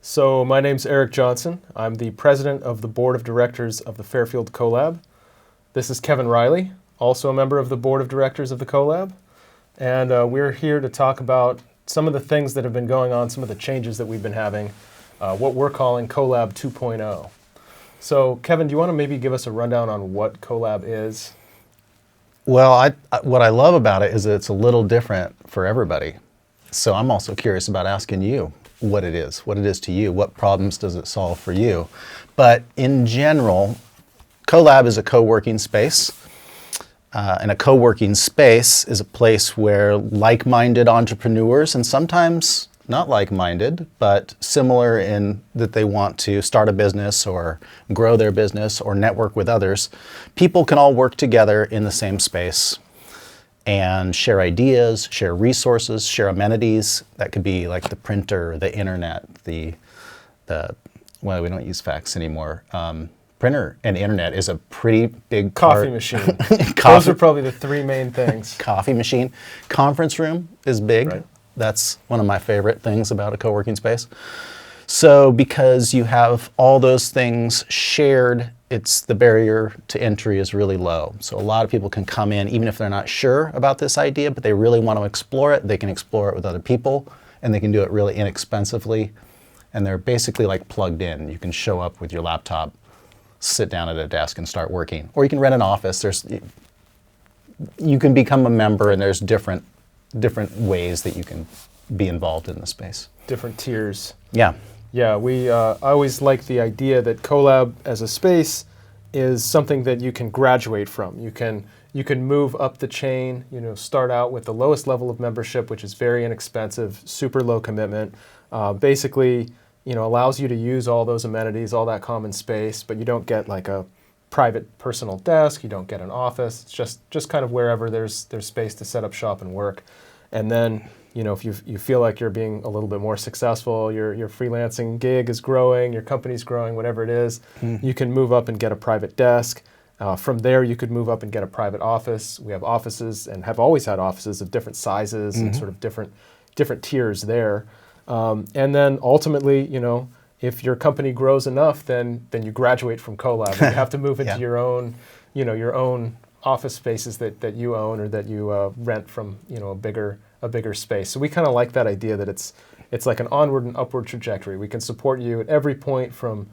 So my name's Eric Johnson. I'm the president of the board of directors of the Fairfield CoLab. This is Kevin Riley, also a member of the board of directors of the CoLab. And we're here to talk about some of the things that have been going on, some of the changes that we've been having, what we're calling CoLab 2.0. So Kevin, do you want to maybe give us a rundown on what CoLab is? Well, what I love about it is that it's a little different for everybody. So I'm also curious about asking you what it is to you, what problems does it solve for you. But in general, CoLab is a co-working space. And a co-working space is a place where like-minded entrepreneurs, and sometimes not like-minded, but similar in that they want to start a business or grow their business or network with others, people can all work together in the same space and share ideas, share resources, share amenities. That could be like the printer, the internet, well, we don't use fax anymore. Printer and internet is a pretty big Coffee machine. Those are probably the three main things. Coffee machine. Conference room is big. Right. That's one of my favorite things about a co-working space. So because you have all those things shared, the barrier to entry is really low. So a lot of people can come in, even if they're not sure about this idea, but they really want to explore it. They can explore it with other people, and they can do it really inexpensively. And they're basically like plugged in. You can show up with your laptop, sit down at a desk and start working. Or you can rent an office. You can become a member, and there's different ways that you can be involved in the space. Different tiers. Yeah. Yeah, I always like the idea that CoLab as a space is something that you can graduate from. You can move up the chain, start out with the lowest level of membership, which is very inexpensive, super low commitment. Basically, allows you to use all those amenities, all that common space, but you don't get like a private personal desk, you don't get an office. It's just kind of wherever there's space to set up shop and work. And then, if you feel like you're being a little bit more successful, your freelancing gig is growing, your company's growing, whatever it is, you can move up and get a private desk. From there, you could move up and get a private office. We have offices and have always had offices of different sizes and sort of different tiers there. And then ultimately, if your company grows enough, then you graduate from CoLab. You have to move into your own office spaces that you own or that you rent from a bigger space. So we kind of like that idea that it's like an onward and upward trajectory. We can support you at every point from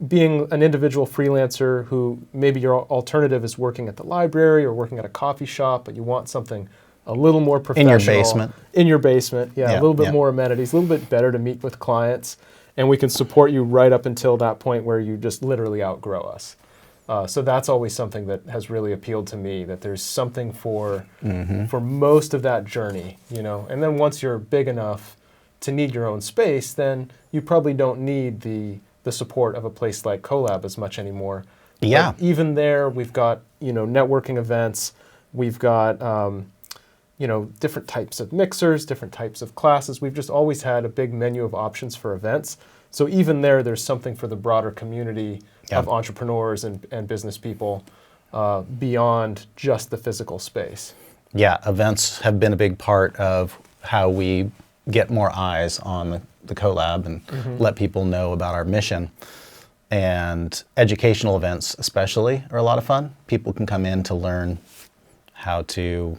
being an individual freelancer who maybe your alternative is working at the library or working at a coffee shop, but you want something a little more professional. In your basement, yeah, a little bit more amenities, a little bit better to meet with clients. And we can support you right up until that point where you just literally outgrow us. So that's always something that has really appealed to me, that there's something for most of that journey, And then once you're big enough to need your own space, then you probably don't need the support of a place like CoLab as much anymore. Yeah. But even there, we've got, networking events. We've got, different types of mixers, different types of classes. We've just always had a big menu of options for events. So even there's something for the broader community of entrepreneurs and business people beyond just the physical space. Yeah, events have been a big part of how we get more eyes on the CoLab and let people know about our mission. And educational events especially are a lot of fun. People can come in to learn how to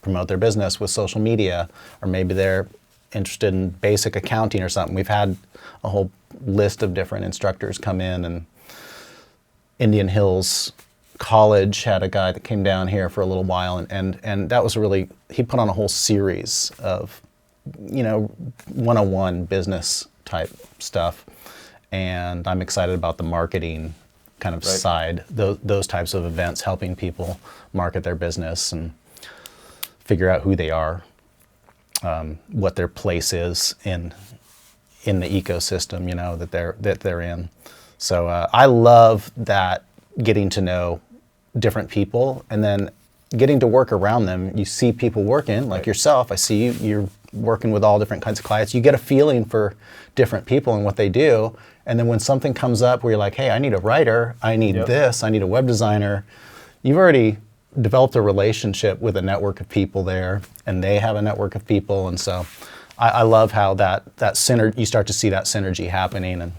promote their business with social media, or maybe they're interested in basic accounting or something. We've had a whole list of different instructors come in, and Indian Hills College had a guy that came down here for a little while, and that was he put on a whole series of, 101 business type stuff. And I'm excited about the marketing kind of side, those types of events, helping people market their business and figure out who they are, what their place is in the ecosystem, that they're in. So I love that, getting to know different people and then getting to work around them. You see people working, like yourself. I see you're working with all different kinds of clients. You get a feeling for different people and what they do. And then when something comes up where you're like, hey, I need a writer, I need this, I need a web designer, you've already developed a relationship with a network of people there, and they have a network of people. And so I love how you start to see that synergy happening and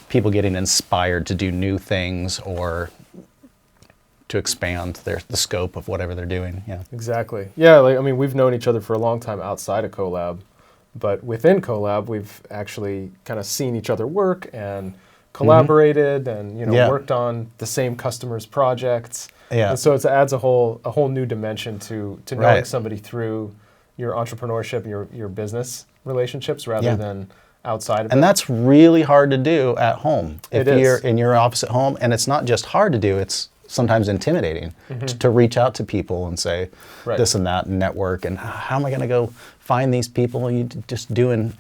people getting inspired to do new things or to expand the scope of whatever they're doing. Yeah. Exactly. Yeah, like, I mean, we've known each other for a long time outside of CoLab, but within CoLab, we've actually kind of seen each other work and collaborated and worked on the same customers' projects. Yeah. And so it adds a whole new dimension to knowing somebody through your entrepreneurship, your business relationships rather than outside of it. And that's really hard to do at home. If It is. you're in your office at home, and it's not just hard to do, it's sometimes intimidating to reach out to people and say this and that and network, and how am I going to go find these people? You just doing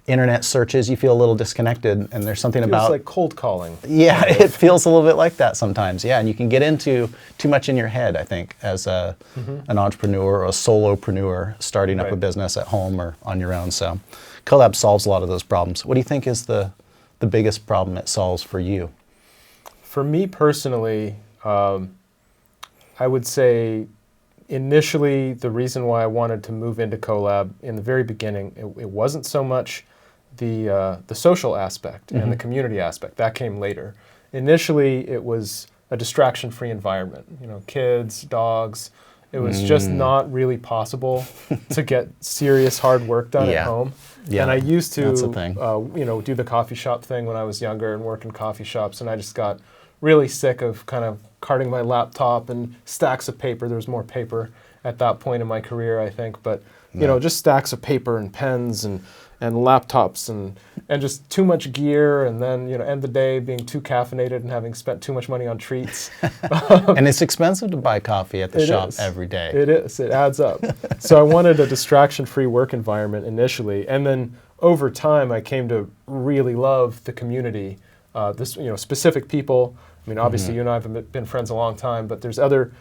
internet searches, you feel a little disconnected, and there's something about... It's like cold calling. Yeah, it feels a little bit like that sometimes, yeah, and you can get into too much in your head, I think, as an entrepreneur or a solopreneur starting up a business at home or on your own, so CoLab solves a lot of those problems. What do you think is the biggest problem it solves for you? For me personally, I would say initially the reason why I wanted to move into CoLab in the very beginning, it wasn't so much the social aspect and the community aspect. That came later. Initially, it was a distraction-free environment. You know, kids, dogs. It was just not really possible to get serious hard work done at home. Yeah. And I used to, do the coffee shop thing when I was younger and work in coffee shops, and I just got really sick of kind of carting my laptop and stacks of paper. There was more paper at that point in my career, I think, but just stacks of paper and pens and laptops and just too much gear, and then end the day being too caffeinated and having spent too much money on treats. And it's expensive to buy coffee at the shop every day. It is. It adds up. So I wanted a distraction-free work environment initially, and then over time I came to really love the community. Specific people. I mean, obviously you and I have been friends a long time, but there's other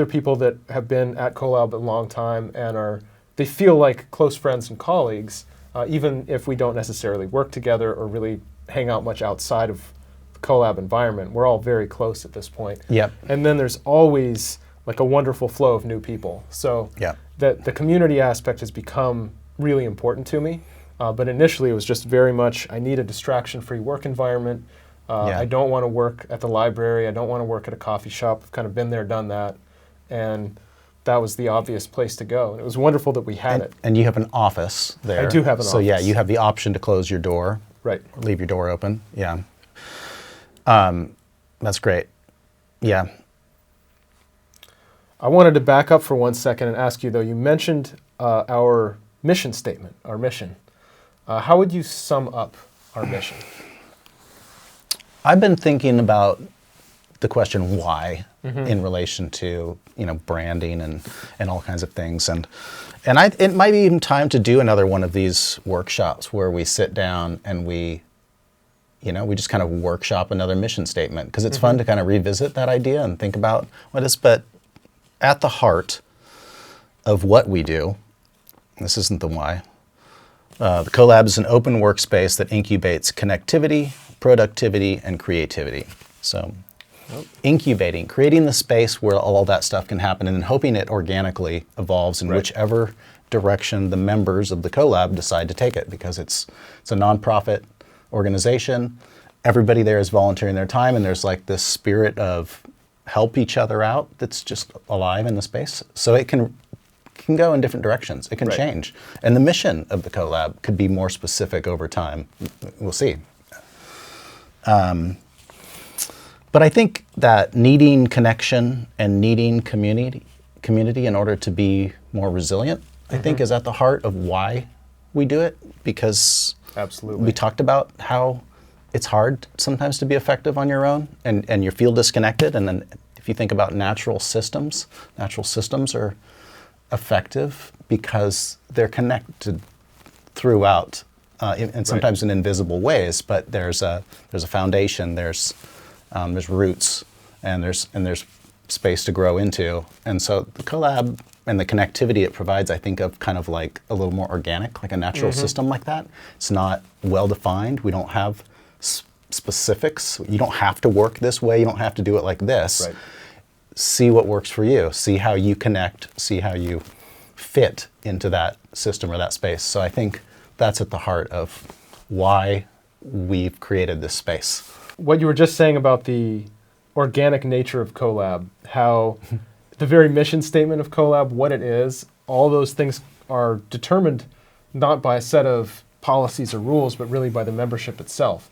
people that have been at CoLab a long time and they feel like close friends and colleagues. Even if we don't necessarily work together or really hang out much outside of the CoLab environment, we're all very close at this point. Yep. And then there's always like a wonderful flow of new people. So the community aspect has become really important to me. But initially it was just very much, I need a distraction-free work environment. I don't want to work at the library. I don't want to work at a coffee shop. I've kind of been there, done that. And that was the obvious place to go. And it was wonderful that we had it. And you have an office there. I do have an office. So yeah, you have the option to close your door. Right. Or leave your door open. Yeah. That's great. Yeah. I wanted to back up for 1 second and ask you, though, you mentioned our mission statement, our mission. How would you sum up our mission? I've been thinking about the question why in relation to branding and all kinds of things, and it might be even time to do another one of these workshops where we sit down and we just kind of workshop another mission statement, because it's fun to kind of revisit that idea and think about what is. But at the heart of what we do, this isn't the why. The CoLab is an open workspace that incubates connectivity, productivity, and creativity. So incubating, creating the space where all that stuff can happen, and then hoping it organically evolves in whichever direction the members of the CoLab decide to take it, because it's a nonprofit organization. Everybody there is volunteering their time, and there's like this spirit of help each other out that's just alive in the space. So it can go in different directions. It can change. And the mission of the CoLab could be more specific over time. We'll see. But I think that needing connection and needing community in order to be more resilient, I think, is at the heart of why we do it, because we talked about how it's hard sometimes to be effective on your own, and you feel disconnected. And then if you think about natural systems are effective because they're connected throughout, and sometimes in invisible ways. But there's a foundation, there's roots, and there's space to grow into. And so the CoLab and the connectivity it provides, I think of kind of like a little more organic, like a natural system like that. It's not well defined. We don't have specifics. You don't have to work this way. You don't have to do it like this. Right. See what works for you. See how you connect. See how you fit into that system or that space. So I think that's at the heart of why we've created this space. What you were just saying about the organic nature of CoLab, how the very mission statement of CoLab, what it is, all those things are determined not by a set of policies or rules, but really by the membership itself.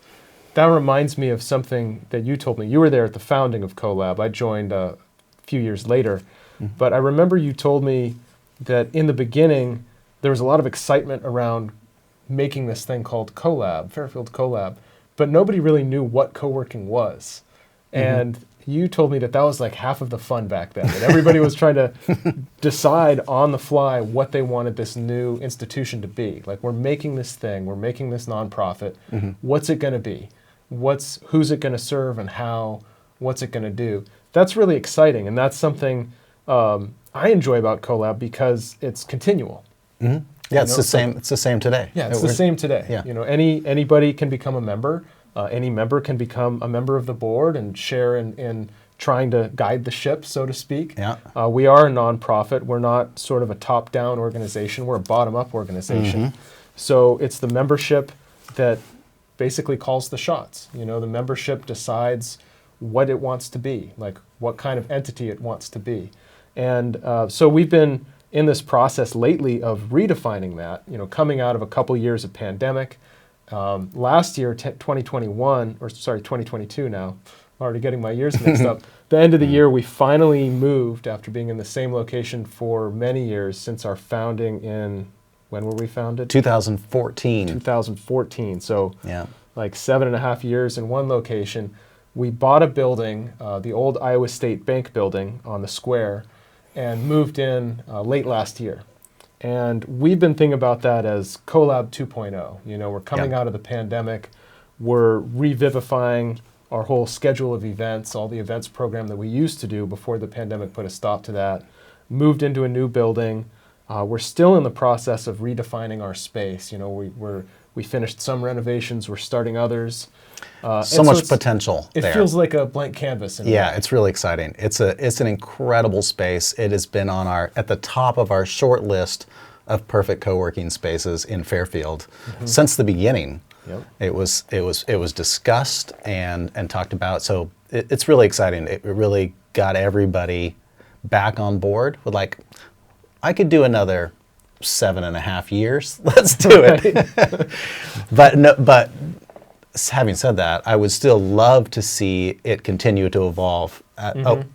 That reminds me of something that you told me. You were there at the founding of CoLab. I joined a few years later. But I remember you told me that in the beginning, there was a lot of excitement around making this thing called CoLab, Fairfield CoLab, but nobody really knew what co-working was. And you told me that that was like half of the fun back then, that everybody was trying to decide on the fly what they wanted this new institution to be. Like, we're making this thing, we're making this nonprofit. What's it going to be? Who's it going to serve and how? What's it going to do? That's really exciting, and that's something I enjoy about CoLab because it's continual. Yeah, it's the same. It's the same today. Yeah, it's the same today. Yeah. You know, anybody can become a member. Any member can become a member of the board and share in trying to guide the ship, so to speak. Yeah. We are a nonprofit. We're not sort of a top-down organization. We're a bottom-up organization. So it's the membership that basically calls the shots. You know, the membership decides what it wants to be, like what kind of entity it wants to be. And so we've been in this process lately of redefining that, you know, coming out of a couple years of pandemic. Last year, 2022 now, I'm already getting my years mixed up. The end of the year, we finally moved after being in the same location for many years since our founding in, when were we founded? 2014. 2014, so Yeah. like 7.5 years in one location. We bought a building, the old Iowa State Bank building on the square, and moved in late last year. And we've been thinking about that as CoLab 2.0. You know, we're coming out of the pandemic. We're revivifying our whole schedule of events, all the events program that we used to do before the pandemic put a stop to that. Moved into a new building. We're still in the process of redefining our space. You know, we finished some renovations. We're starting others. So much potential It there. feels like a blank canvas. Yeah, it's really exciting. It's an incredible space. It has been at the top of our short list of perfect co-working spaces in Fairfield since the beginning. Yep. It was discussed and talked about. So it's really exciting. It really got everybody back on board with, like, I could do another 7.5 years. Let's do it. But having said that, I would still love to see it continue to evolve,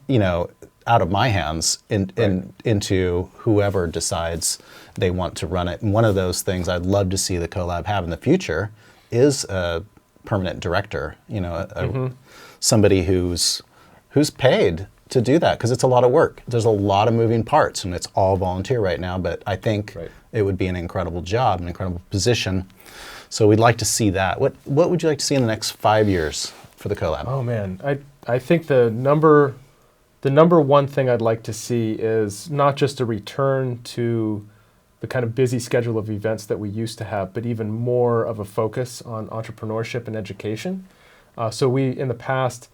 you know, out of my hands into whoever decides they want to run it. And one of those things I'd love to see the CoLab have in the future is a permanent director, you know, somebody who's paid to do that, because it's a lot of work. There's a lot of moving parts, and it's all volunteer right now, but I think it would be an incredible job, an incredible position. So we'd like to see that. What would you like to see in the next 5 years for the CoLab? Oh man, I think the number one thing I'd like to see is not just a return to the kind of busy schedule of events that we used to have, but even more of a focus on entrepreneurship and education. So we, in the past,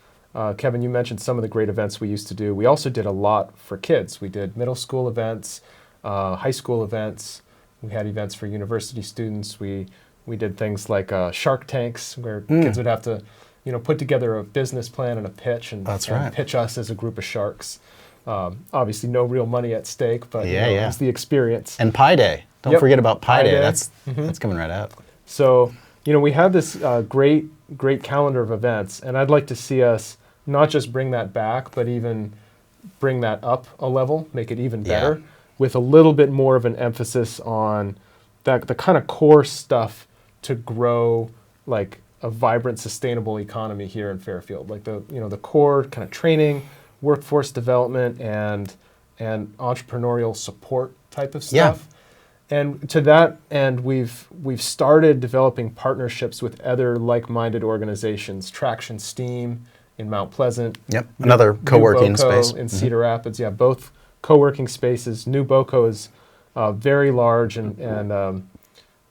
Kevin, you mentioned some of the great events we used to do. We also did a lot for kids. We did middle school events, high school events. We had events for university students. We did things like Shark Tanks, where kids would have to, you know, put together a business plan and a pitch, and pitch us as a group of sharks. Obviously, no real money at stake, but you know, it was the experience. And Pi Day. Don't forget about Pi Day. That's coming right up. So, you know, we have this great calendar of events, and I'd like to see us not just bring that back, but even bring that up a level, make it even better, with a little bit more of an emphasis on the kind of core stuff to grow like a vibrant, sustainable economy here in Fairfield. Like the core kind of training, workforce development, and entrepreneurial support type of stuff. And to that end, we've started developing partnerships with other like-minded organizations. Traction Steam in Mount Pleasant. Yep, another co-working space in Cedar Rapids. Yeah, both co-working spaces. New Boco is very large and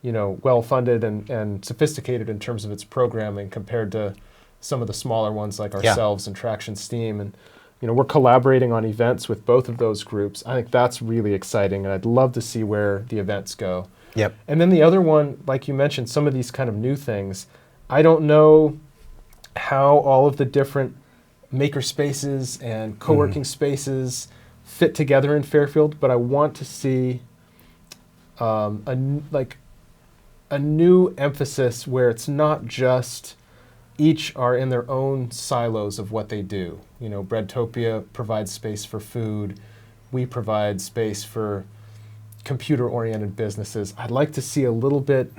you know, well-funded and sophisticated in terms of its programming compared to some of the smaller ones like ourselves and Traction Steam. And you know, we're collaborating on events with both of those groups. I think that's really exciting, and I'd love to see where the events go. Yep. And then the other one, like you mentioned, some of these kind of new things, I don't know how all of the different maker spaces and co-working spaces fit together in Fairfield, but I want to see a new emphasis where it's not just each are in their own silos of what they do. You know, Breadtopia provides space for food. We provide space for computer-oriented businesses. I'd like to see a little bit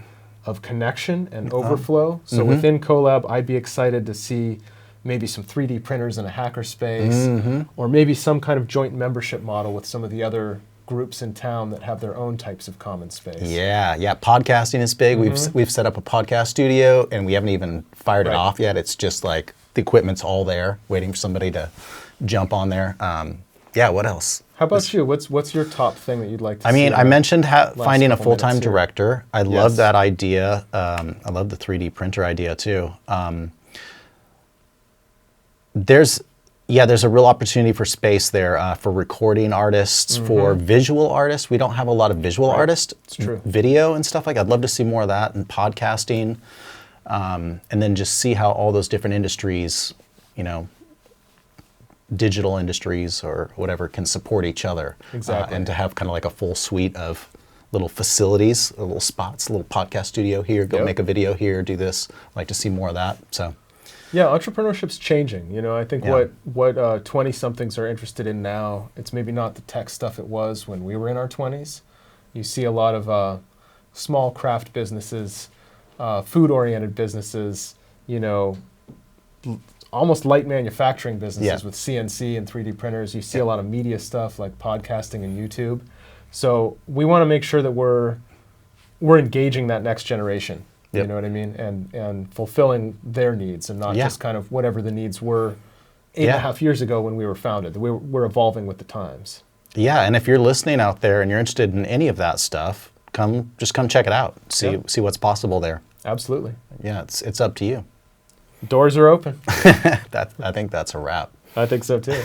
of connection and overflow. So within CoLab, I'd be excited to see maybe some 3D printers in a hacker space, or maybe some kind of joint membership model with some of the other groups in town that have their own types of common space. Yeah. Podcasting is big. We've set up a podcast studio, and we haven't even fired it off yet. It's just like the equipment's all there, waiting for somebody to jump on there. What else? How about you? What's your top thing that you'd like to see? I mean, I mentioned finding a couple full-time minutes here. director. I love that idea. I love the 3D printer idea too. There's a real opportunity for space there for recording artists, for visual artists. We don't have a lot of visual artists. It's true. Video and stuff like that. I'd love to see more of that, and podcasting, and then just see how all those different industries, you know, digital industries or whatever, can support each other. Exactly. And to have kind of like a full suite of little facilities, little spots, a little podcast studio here, go make a video here, do this. I'd like to see more of that. So. Yeah, entrepreneurship's changing. You know, I think what 20-somethings are interested in now, it's maybe not the tech stuff it was when we were in our 20s. You see a lot of small craft businesses, food-oriented businesses, you know, almost light manufacturing businesses with CNC and 3D printers. You see a lot of media stuff like podcasting and YouTube. So we want to make sure that we're engaging that next generation. You know what I mean? And fulfilling their needs, and not just kind of whatever the needs were 8.5 years ago when we were founded. We're evolving with the times. Yeah, and if you're listening out there and you're interested in any of that stuff, come check it out. See what's possible there. Absolutely. Yeah, it's up to you. Doors are open. I think that's a wrap. I think so too.